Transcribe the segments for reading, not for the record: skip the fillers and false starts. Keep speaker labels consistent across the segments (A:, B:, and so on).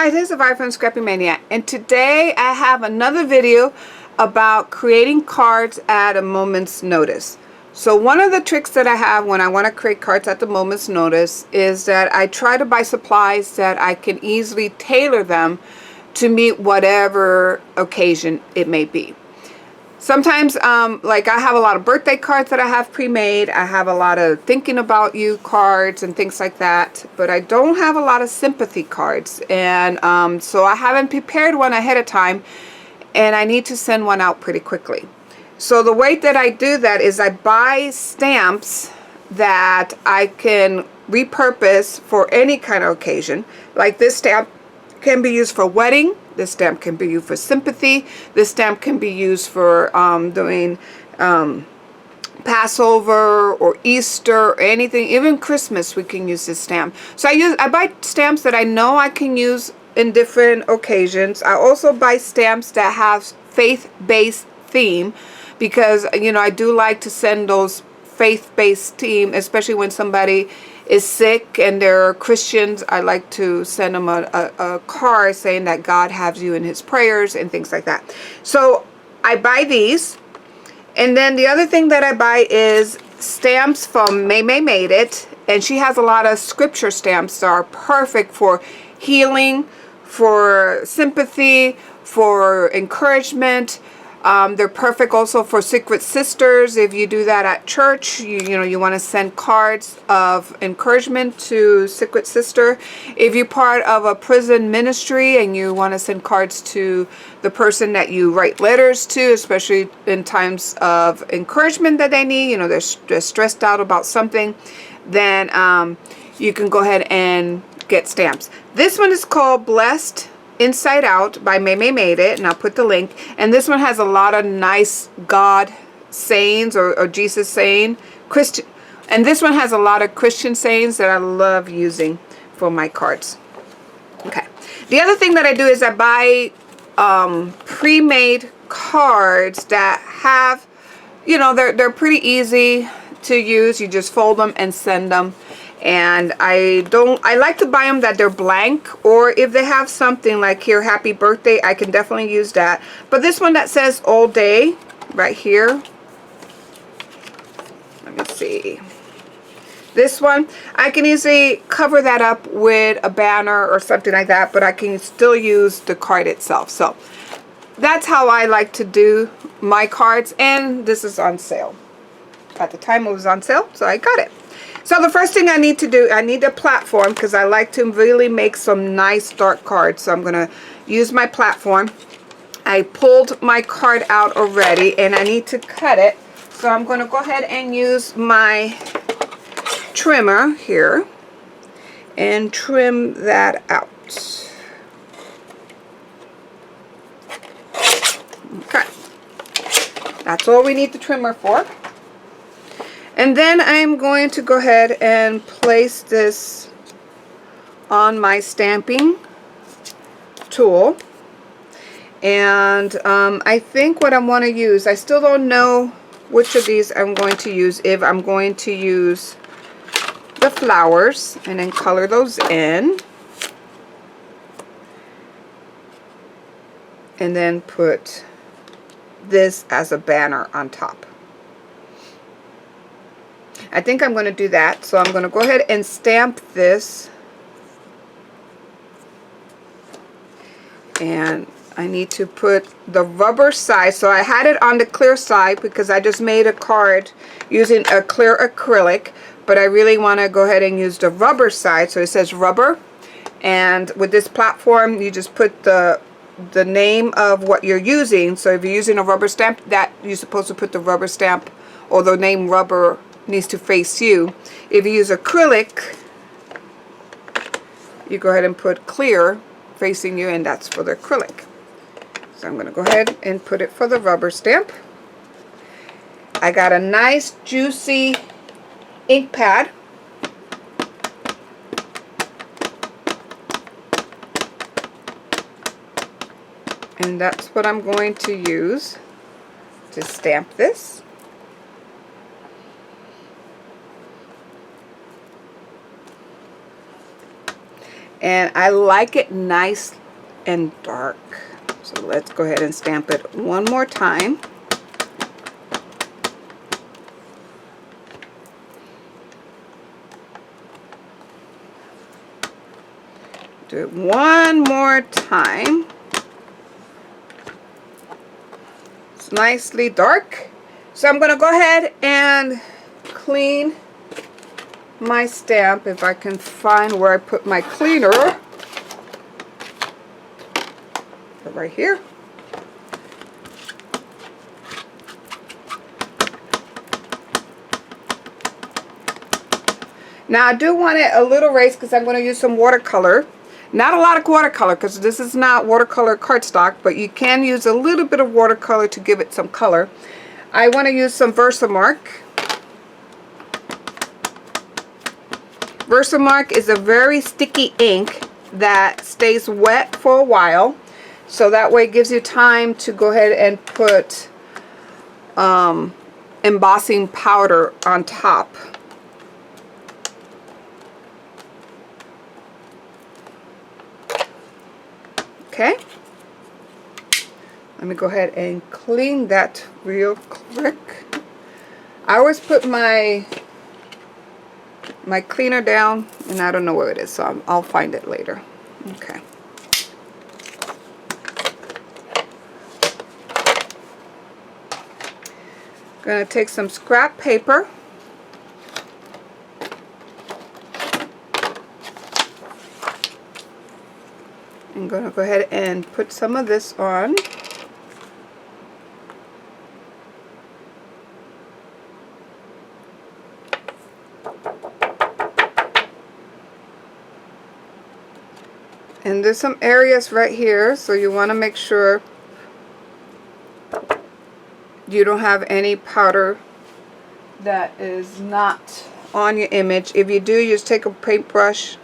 A: guys, this is Vi from Scrappy Maniac, and today I have another video about creating cards at a moment's notice. So one of the tricks that I have when I want to create cards at the moment's notice is that I try to buy supplies that I can easily tailor them to meet whatever occasion it may be. Sometimes, like I have a lot of birthday cards that I have pre-made. I have a lot of thinking about you cards and things like that. But I don't have a lot of sympathy cards. And so I haven't prepared one ahead of time. And I need to send one out pretty quickly. So the way that I do that is I buy stamps that I can repurpose for any kind of occasion. Like this stamp can be used for wedding. This stamp can be used for sympathy. This stamp can be used for doing Passover or Easter or anything. Even Christmas we can use this stamp. So I buy stamps that I know I can use in different occasions. I also buy stamps that have faith-based theme because, you know, I do like to send those faith-based theme, especially when somebody is sick and they're Christians. I like to send them a card saying that God has you in his prayers and things like that. So I buy these, and then the other thing that I buy is stamps from May Made It, and she has a lot of scripture stamps that are perfect for healing, for sympathy, for encouragement. They're perfect also for Secret Sisters. If you do that at church, you know, you want to send cards of encouragement to Secret Sister. If you're part of a prison ministry and you want to send cards to the person that you write letters to, especially in times of encouragement that they need, you know, they're stressed out about something, then you can go ahead and get stamps. This one is called Blessed Inside Out by May Made It, and I'll put the link. And this one has a lot of nice God sayings or Jesus saying, Christian, and this one has a lot of Christian sayings that I love using for my cards. Okay. The other thing that I do is I buy pre-made cards that have, you know, they're pretty easy to use. You just fold them and send them. And I like to buy them that they're blank, or if they have something like here, happy birthday, I can definitely use that. But this one that says all day right here, let me see, this one I can easily cover that up with a banner or something like that, but I can still use the card itself. So that's how I like to do my cards, and this is on sale. At the time it was on sale, so I got it. So the first thing I need to do, I need a platform because I like to really make some nice dark cards. So I'm going to use my platform. I pulled my card out already and I need to cut it. So I'm going to go ahead and use my trimmer here and trim that out. Okay. That's all we need the trimmer for. And then I'm going to go ahead and place this on my stamping tool. And I think what I want to use, I still don't know which of these I'm going to use. If I'm going to use the flowers and then color those in. And then put this as a banner on top. I think I'm going to do that, so I'm going to go ahead and stamp this, and I need to put the rubber side. So I had it on the clear side because I just made a card using a clear acrylic, but I really want to go ahead and use the rubber side, so it says rubber. And with this platform you just put the name of what you're using. So if you're using a rubber stamp, that you're supposed to put the rubber stamp or the name rubber needs to face you. If you use acrylic, you go ahead and put clear facing you, and that's for the acrylic. So I'm going to go ahead and put it for the rubber stamp. I got a nice juicy ink pad. And that's what I'm going to use to stamp this. And I like it nice and dark. So let's go ahead and stamp it one more time. Do it one more time. It's nicely dark. So I'm going to go ahead and clean my stamp, if I can find where I put my cleaner. Right here. Now I do want it a little raised because I'm going to use some watercolor. Not a lot of watercolor because this is not watercolor cardstock, but you can use a little bit of watercolor to give it some color. I want to use some Versamark. Versamark is a very sticky ink that stays wet for a while. So that way it gives you time to go ahead and put embossing powder on top. Okay. Let me go ahead and clean that real quick. I always put my cleaner down and I don't know where it is, so I'll find it later. Okay. Going to take some scrap paper. I'm going to go ahead and put some of this on. And there's some areas right here, so you want to make sure you don't have any powder that is not on your image. If you do, you just take a paintbrush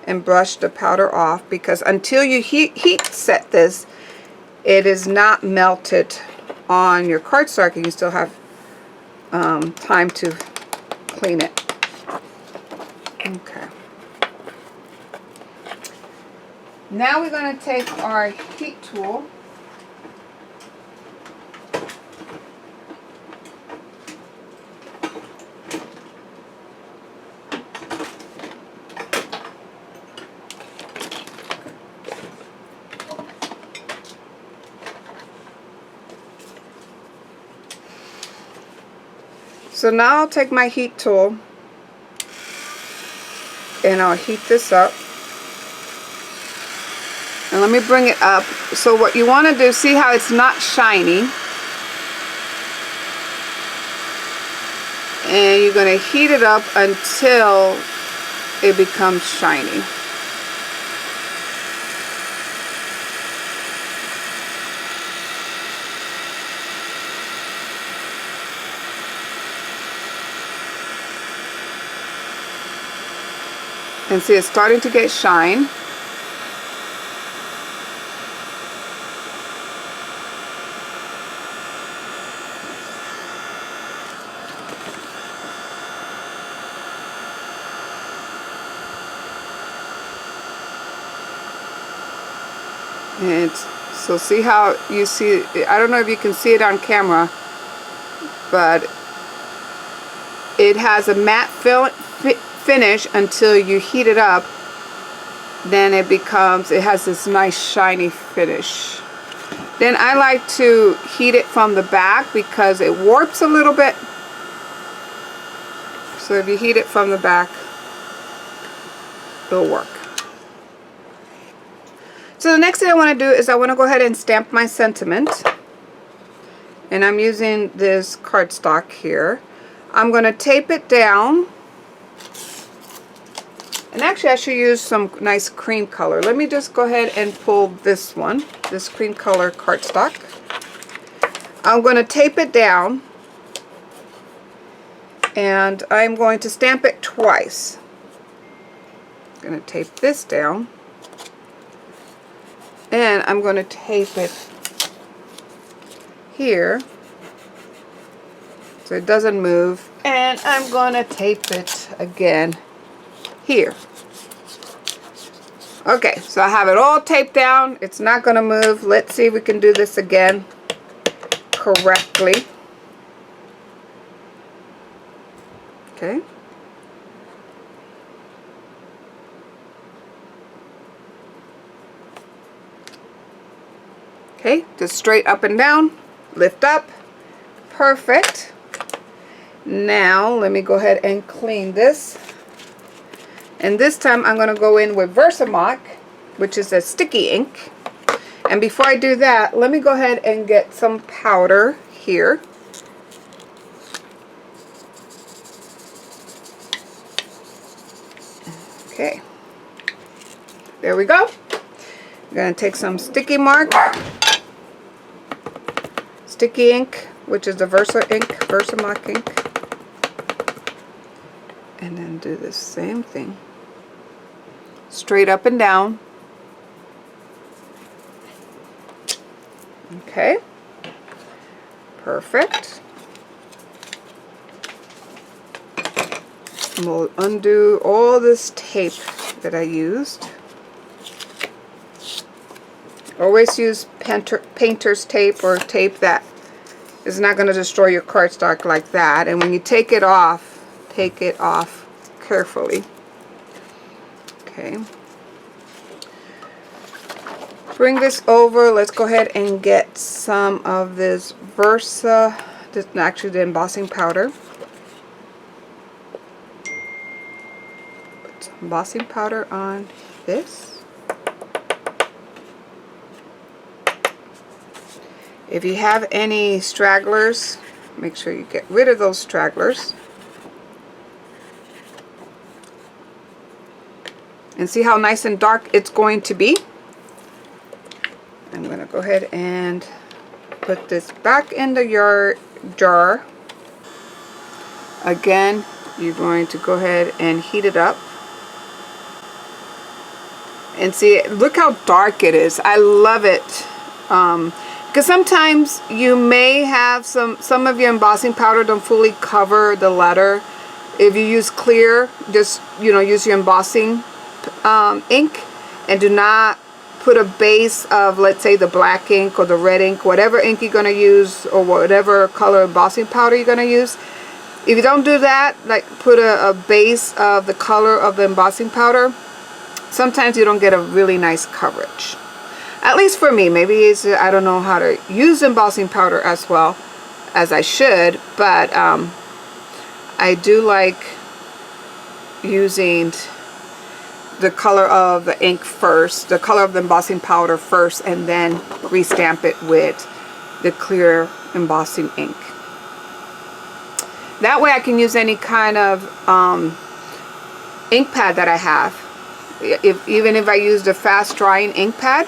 A: and brush the powder off, because until you heat set this, it is not melted on your cardstock and you still have time to clean it. Okay. Now we're going to take our heat tool . So now I'll take my heat tool and I'll heat this up. And let me bring it up. So what you want to do, see how it's not shiny. And you're going to heat it up until it becomes shiny. And see, it's starting to get shine. And so see how you see, I don't know if you can see it on camera, but it has a matte finish until you heat it up. Then it has this nice shiny finish. Then I like to heat it from the back because it warps a little bit. So if you heat it from the back, it'll work. So the next thing I want to do is I want to go ahead and stamp my sentiment. And I'm using this cardstock here. I'm going to tape it down. And actually I should use some nice cream color. Let me just go ahead and pull this one, this cream color cardstock. I'm going to tape it down. And I'm going to stamp it twice. I'm going to tape this down. And I'm going to tape it here so it doesn't move. And I'm going to tape it again here. Okay, so I have it all taped down. It's not going to move. Let's see if we can do this again correctly. Okay. Okay, just straight up and down, lift up. Perfect. Now, let me go ahead and clean this. And this time I'm going to go in with Versamark, which is a sticky ink. And before I do that, let me go ahead and get some powder here. Okay. There we go. I'm going to take some sticky mark, sticky ink, which is the Versamark ink. And then do the same thing. Straight up and down. Okay. Perfect. And we'll undo all this tape that I used. Always use painter's tape, or tape that is not going to destroy your cardstock like that. And when you take it off carefully. Okay. Bring this over. Let's go ahead and get some of this actually the embossing powder. Put some embossing powder on this. If you have any stragglers, make sure you get rid of those stragglers. And see how nice and dark it's going to be? I'm going to go ahead and put this back into your jar. Again, you're going to go ahead and heat it up. And see, look how dark it is. I love it. Because sometimes you may have some of your embossing powder don't fully cover the letter. If you use clear, just use your embossing ink, and do not put a base of, let's say, the black ink or the red ink, whatever ink you're going to use, or whatever color embossing powder you're going to use. If you don't do that, like put a base of the color of the embossing powder, sometimes you don't get a really nice coverage. At least for me. Maybe I don't know how to use embossing powder as well as I should, but I do like using the color of the ink first, the color of the embossing powder first, and then restamp it with the clear embossing ink. That way I can use any kind of ink pad that I have. Even if I use the fast drying ink pad,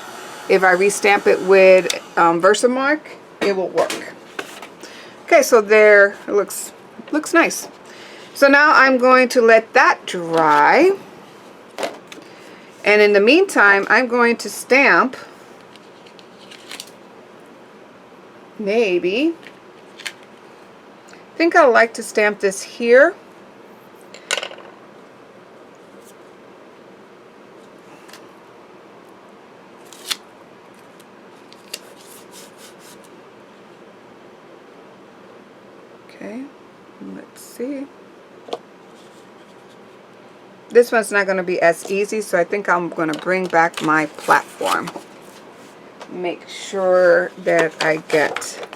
A: if I restamp it with Versamark, it will work. Okay, so there, it looks nice. So now I'm going to let that dry. And in the meantime, I'm going to stamp maybe, I think I like to stamp this here. Okay, let's see. This one's not going to be as easy, so I think I'm going to bring back my platform. Make sure that I get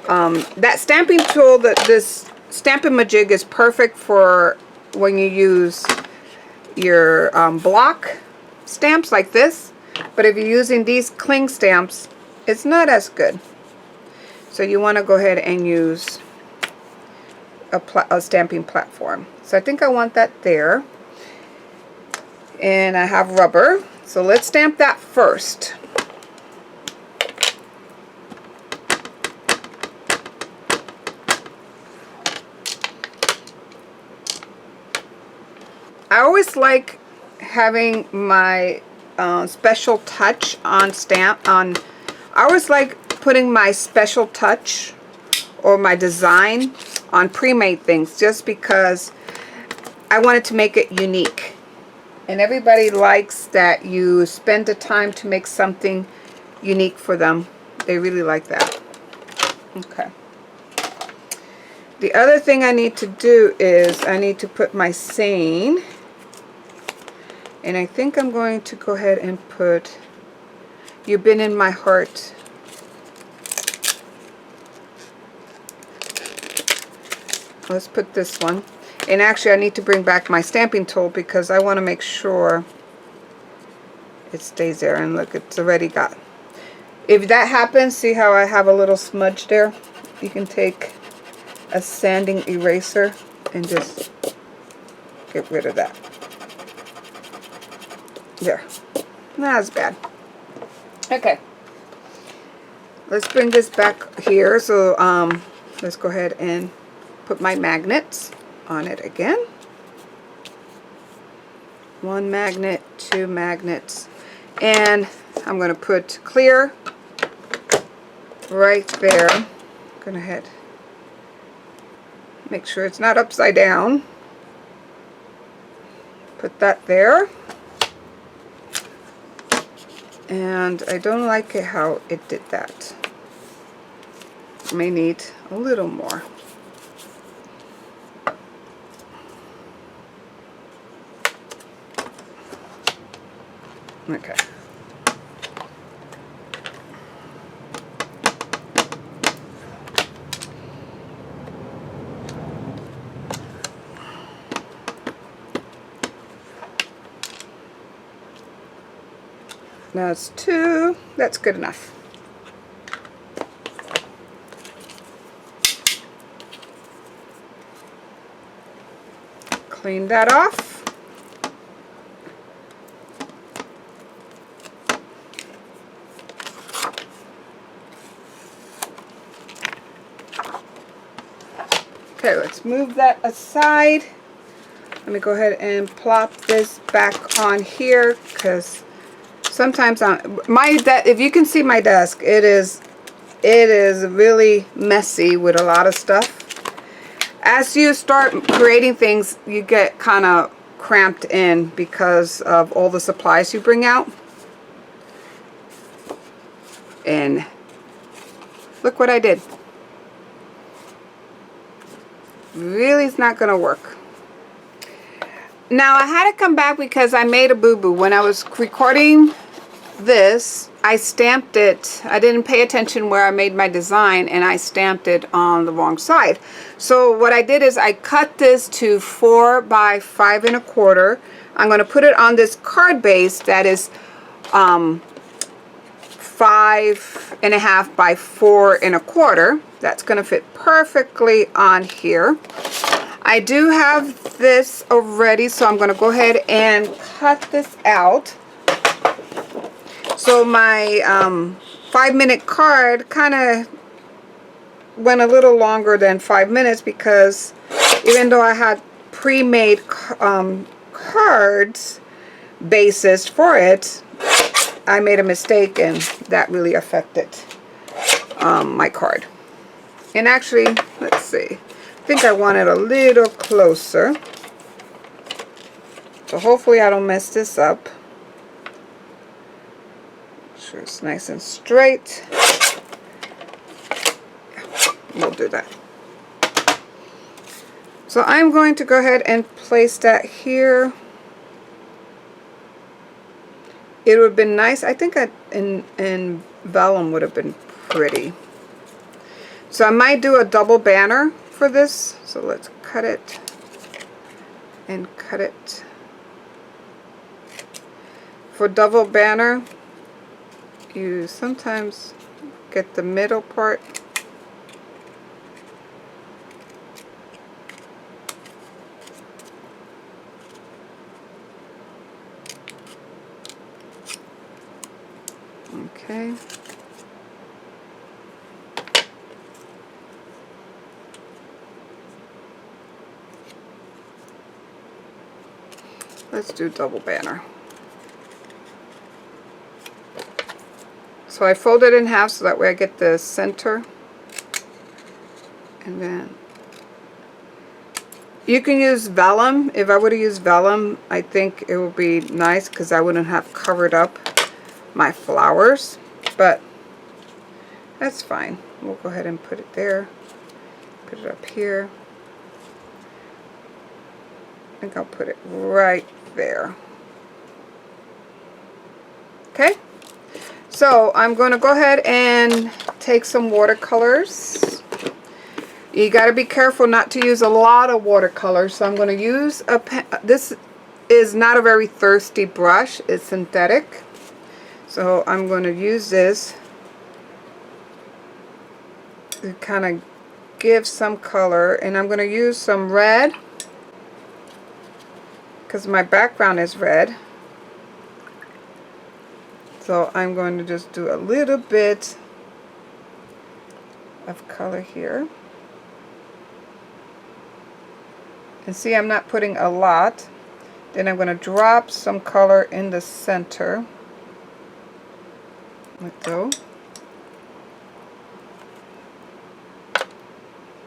A: that stamping tool. This Stampin' Majig is perfect for when you use your block stamps like this. But if you're using these cling stamps, it's not as good. So you want to go ahead and use a stamping platform. So I think I want that there. And I have rubber, so let's stamp that first. I always like having my special touch on I always like putting my special touch or my design on pre-made things, just because I wanted to make it unique. And everybody likes that you spend the time to make something unique for them. They really like that. Okay. The other thing I need to do is I need to put my saying. And I think I'm going to go ahead and put, "You've been in my heart." Let's put this one. And actually I need to bring back my stamping tool because I want to make sure it stays there. And look, it's already got. If that happens, see how I have a little smudge there? You can take a sanding eraser and just get rid of that. There. Not as bad. Okay. Let's bring this back here. So let's go ahead and put my magnets on it again. 1 magnet, 2 magnets, and I'm going to put clear right there. I'm going to head make sure it's not upside down. Put that there. And I don't like it how it did that. May need a little more. Okay. That's 2. That's good enough. Clean that off. Okay, let's move that aside. Let me go ahead and plop this back on here because sometimes on my if you can see my desk, it is really messy with a lot of stuff. As you start creating things, you get kind of cramped in because of all the supplies you bring out. And look what I did. Really, it's not going to work. Now, I had to come back because I made a boo-boo. When I was recording this, I stamped it. I didn't pay attention where I made my design, and I stamped it on the wrong side. So what I did is I cut this to 4 by 5 1/4. I'm going to put it on this card base that is 5 1/2 by 4 1/4. That's going to fit perfectly on here. I do have this already, so I'm going to go ahead and cut this out. So my 5-minute card kind of went a little longer than 5 minutes because even though I had pre-made cards bases for it, I made a mistake and that really affected my card. And actually, let's see, I think I want it a little closer. So hopefully I don't mess this up. Make sure it's nice and straight. We'll do that. So I'm going to go ahead and place that here. It would have been nice. I think in vellum would have been pretty. So I might do a double banner for this. So let's cut it and cut it. For double banner, you sometimes get the middle part. Okay. Let's do double banner. So I fold it in half so that way I get the center. And then You can use vellum. If I would have used vellum, I think it would be nice because I wouldn't have covered up my flowers, but that's fine. We'll go ahead and put it there. Put it up here. I think I'll put it right there. Okay, so I'm going to go ahead and take some watercolors. You got to be careful not to use a lot of watercolor. So I'm going to use a pen. This is not a very thirsty brush. It's synthetic. So I'm going to use this to kind of give some color. And I'm going to use some red because my background is red. So I'm going to just do a little bit of color here. And see, I'm not putting a lot. Then I'm going to drop some color in the center. Like so.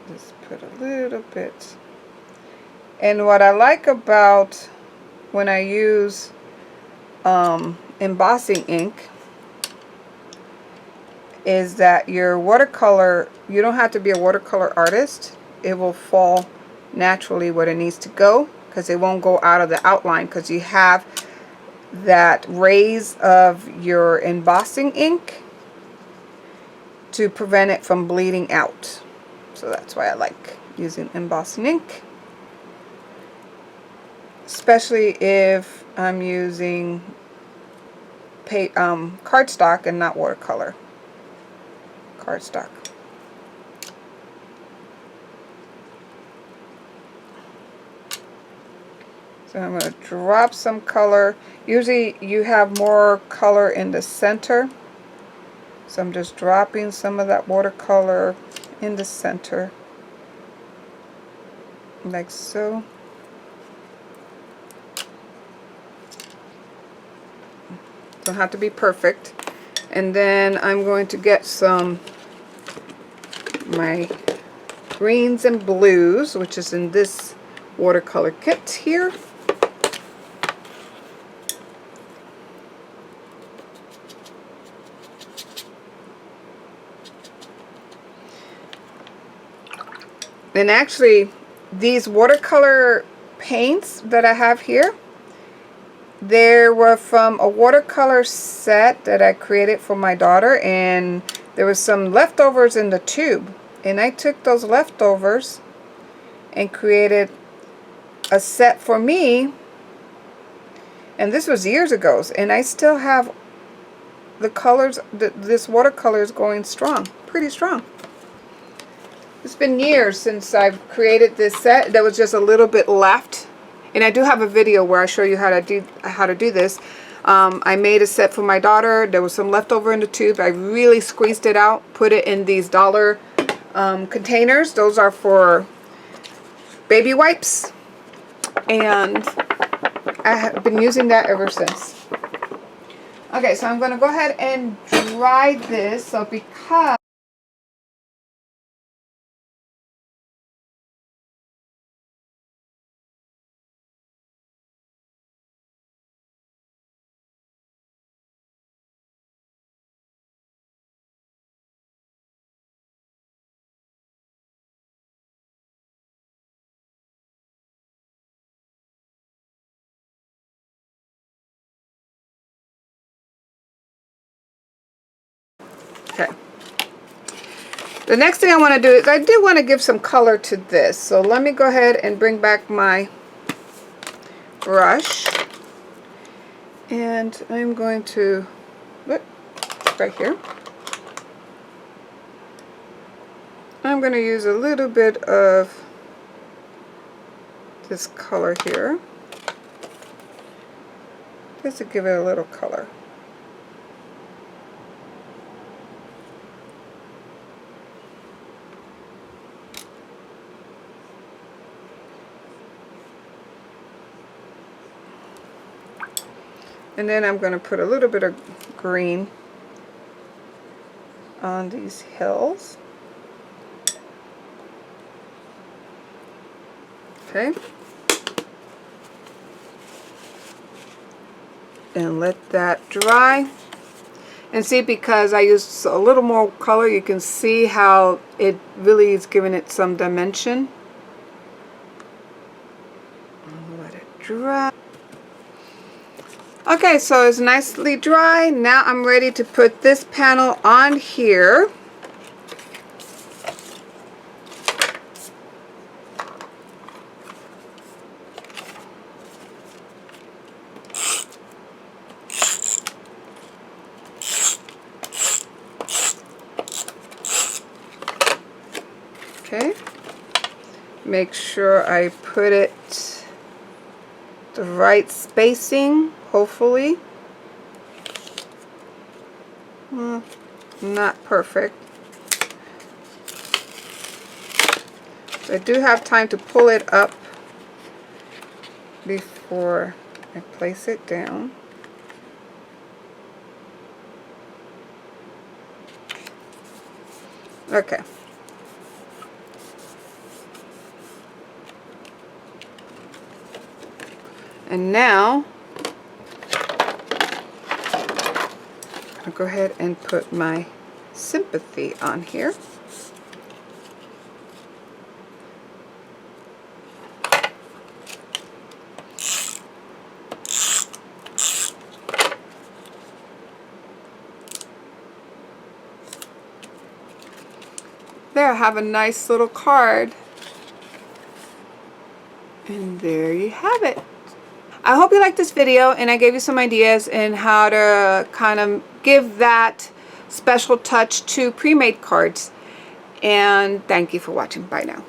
A: Just put a little bit. And what I like about when I use embossing ink is that your watercolor, you don't have to be a watercolor artist. It will fall naturally where it needs to go because it won't go out of the outline because you have that rays of your embossing ink to prevent it from bleeding out. So that's why I like using embossing ink, especially if I'm using cardstock and not watercolor. Cardstock. So I'm going to drop some color. Usually you have more color in the center. So I'm just dropping some of that watercolor in the center. Like so. Don't have to be perfect. And then I'm going to get my greens and blues, which is in this watercolor kit here. And actually, these watercolor paints that I have here, they were from a watercolor set that I created for my daughter, and there was some leftovers in the tube. And I took those leftovers and created a set for me. And this was years ago, and I still have the colors, this watercolor is going strong, pretty strong. It's been years since I've created this set. There was just a little bit left, and I do have a video where I show you how to do this. I made a set for my daughter. There was some left over in the tube. I really squeezed it out, put it in these dollar containers. Those are for baby wipes, and I have been using that ever since. Okay, so I'm going to go ahead and dry this. So because okay. The next thing I want to do is I do want to give some color to this. So let me go ahead and bring back my brush. And I'm going to, right here. I'm going to use a little bit of this color here. Just to give it a little color. And then I'm going to put a little bit of green on these hills. Okay. And let that dry. And see, because I used a little more color, you can see how it really is giving it some dimension. Let it dry. Okay, so it's nicely dry. Now I'm ready to put this panel on here. Okay. Make sure I put it the right spacing, hopefully. Not perfect. So I do have time to pull it up before I place it down. Okay. And now I'll go ahead and put my Sympathy on here. There, I have a nice little card. And there you have it. I hope you liked this video and I gave you some ideas in how to kind of give that special touch to pre-made cards. And thank you for watching. Bye now.